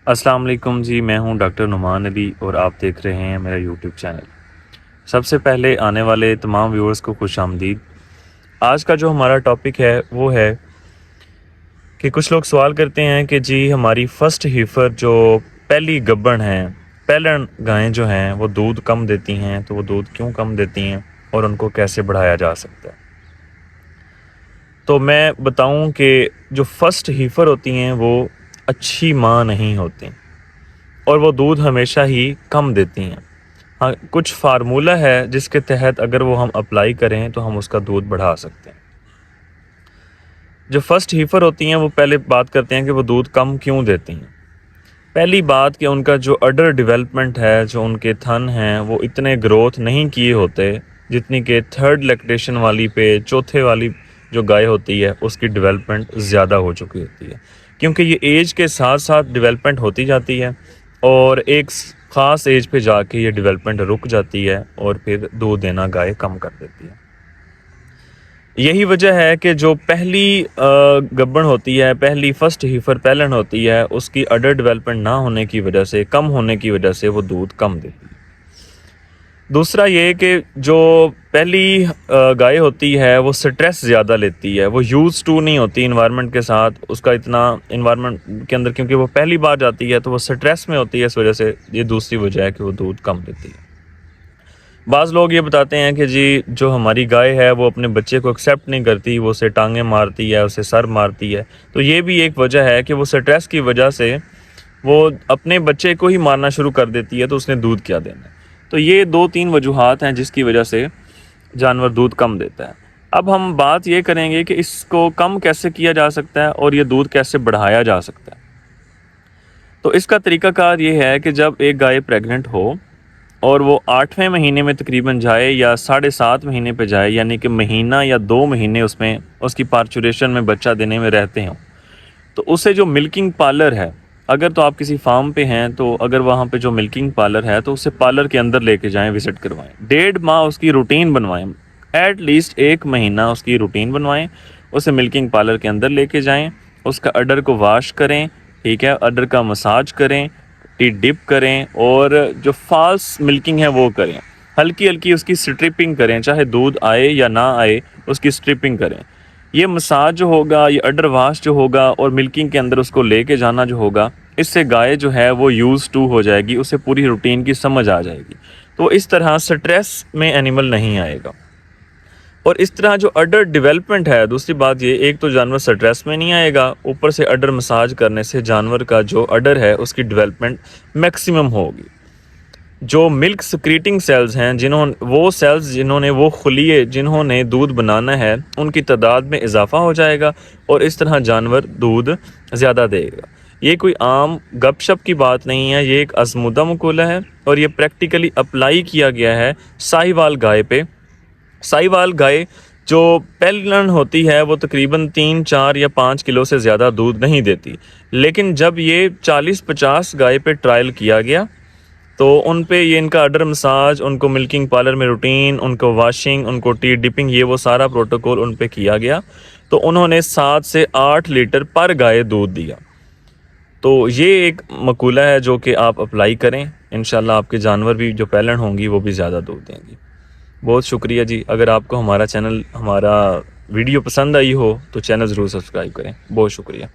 अस्सलाम वालेकुम जी, मैं हूं डॉक्टर नुमान अली और आप देख रहे हैं मेरा यूट्यूब चैनल। सबसे पहले आने वाले तमाम व्यूअर्स को खुशामदीद। आज का जो हमारा टॉपिक है वो है कि कुछ लोग सवाल करते हैं कि जी हमारी फ़र्स्ट हीफ़र जो पहली गब्बन है, पहलन गायें जो हैं वो दूध कम देती हैं, तो वो दूध क्यों कम देती हैं और उनको कैसे बढ़ाया जा सकता है। तो मैं बताऊं कि जो फ़र्स्ट हीफ़र होती हैं वो अच्छी माँ नहीं होती और वो दूध हमेशा ही कम देती हैं। हाँ, कुछ फार्मूला है जिसके तहत अगर वो हम अप्लाई करें तो हम उसका दूध बढ़ा सकते हैं। जो फर्स्ट हीफर होती हैं वो पहले बात करते हैं कि वो दूध कम क्यों देती हैं। पहली बात कि उनका जो अडर डेवलपमेंट है, जो उनके थन हैं वो इतने ग्रोथ नहीं किए होते जितनी कि थर्ड लैक्टेशन वाली पे, चौथे वाली जो गाय होती है उसकी डेवलपमेंट ज़्यादा हो चुकी होती है, क्योंकि ये एज के साथ साथ डेवलपमेंट होती जाती है और एक ख़ास एज पे जाके ये डेवलपमेंट रुक जाती है और फिर दूध देना गाय कम कर देती है। यही वजह है कि जो पहली गब्बन होती है, पहली फर्स्ट हीफर पहलन होती है, उसकी अडर डेवलपमेंट ना होने की वजह से, कम होने की वजह से वो दूध कम देती है। दूसरा ये कि जो पहली गाय होती है वो स्ट्रेस ज़्यादा लेती है, वो यूज़ टू नहीं होती इन्वायरमेंट के साथ, उसका इतना इन्वायरमेंट के अंदर, क्योंकि वो पहली बार जाती है तो वो स्ट्रेस में होती है, इस वजह से ये दूसरी वजह है कि वो दूध कम देती है। बाज़ लोग ये बताते हैं कि जी जो हमारी गाय है वो अपने बच्चे को एक्सेप्ट नहीं करती, वो उसे टांगें मारती है, उसे सर मारती है, तो ये भी एक वजह है कि वो स्ट्रेस की वजह से वो अपने बच्चे को ही मारना शुरू कर देती है, तो उसने दूध क्या देना है। तो ये 2-3 वजूहात हैं जिसकी वजह से जानवर दूध कम देता है। अब हम बात ये करेंगे कि इसको कम कैसे किया जा सकता है और ये दूध कैसे बढ़ाया जा सकता है। तो इसका तरीकाकार ये है कि जब एक गाय प्रेग्नेंट हो और वो 8वें महीने में तकरीबन जाए या 7.5 महीने पे जाए, यानी कि महीना या 2 महीने उसमें उसकी पार्चुरेशन में बच्चा देने में रहते हों, तो उसे जो मिल्किंग पार्लर है, अगर तो आप किसी फार्म पे हैं तो अगर वहाँ पे जो मिल्किंग पार्लर है तो उसे पार्लर के अंदर लेके जाएं, विज़िट करवाएं, 1.5 माह उसकी रूटीन बनवाएं, एटलीस्ट 1 महीना उसकी रूटीन बनवाएं, उसे मिल्किंग पार्लर के अंदर लेके जाएं, उसका अडर को वॉश करें, ठीक है, अडर का मसाज करें, टी डिप करें और जो फाल्स मिल्किंग है वो करें, हल्की हल्की उसकी स्ट्रिपिंग करें, चाहे दूध आए या ना आए उसकी स्ट्रिपिंग करें। ये मसाज जो होगा, ये अडर वाश जो होगा और मिल्किंग के अंदर उसको लेके जाना जो होगा, इससे गाय जो है वो यूज़ टू हो जाएगी, उसे पूरी रूटीन की समझ आ जाएगी, तो इस तरह स्ट्रेस में एनिमल नहीं आएगा। और इस तरह जो अडर डेवलपमेंट है, दूसरी बात ये, एक तो जानवर स्ट्रेस में नहीं आएगा, ऊपर से अडर मसाज करने से जानवर का जो अडर है उसकी डेवलपमेंट मैक्सिमम होगी। जो मिल्क सिक्रीटिंग सेल्स हैं, जिन्होंने वो खुलिए जिन्होंने दूध बनाना है, उनकी तादाद में इजाफा हो जाएगा और इस तरह जानवर दूध ज़्यादा देगा। ये कोई आम गपशप की बात नहीं है, ये एक आज़मूदा मकूला है और ये प्रैक्टिकली अप्लाई किया गया है साहिवाल गाय पे। साहिवाल गाय जो पहलन होती है वो तकरीबन 3-4 या 5 किलो से ज़्यादा दूध नहीं देती, लेकिन जब ये 40-50 गाय पे ट्रायल किया गया तो उन पे ये इनका अडर मसाज, उनको मिल्किंग पार्लर में रूटीन, उनको वॉशिंग, उनको टी डिपिंग, ये वो सारा प्रोटोकॉल उन पे किया गया, तो उन्होंने 7 से 8 लीटर पर गाय दूध दिया। तो ये एक मकूला है जो कि आप अप्लाई करें, इंशाल्लाह आपके जानवर भी जो पहलन होंगी वो भी ज़्यादा दूध देंगी। बहुत शुक्रिया जी। अगर आपको हमारा वीडियो पसंद आई हो तो चैनल ज़रूर सब्सक्राइब करें। बहुत शुक्रिया।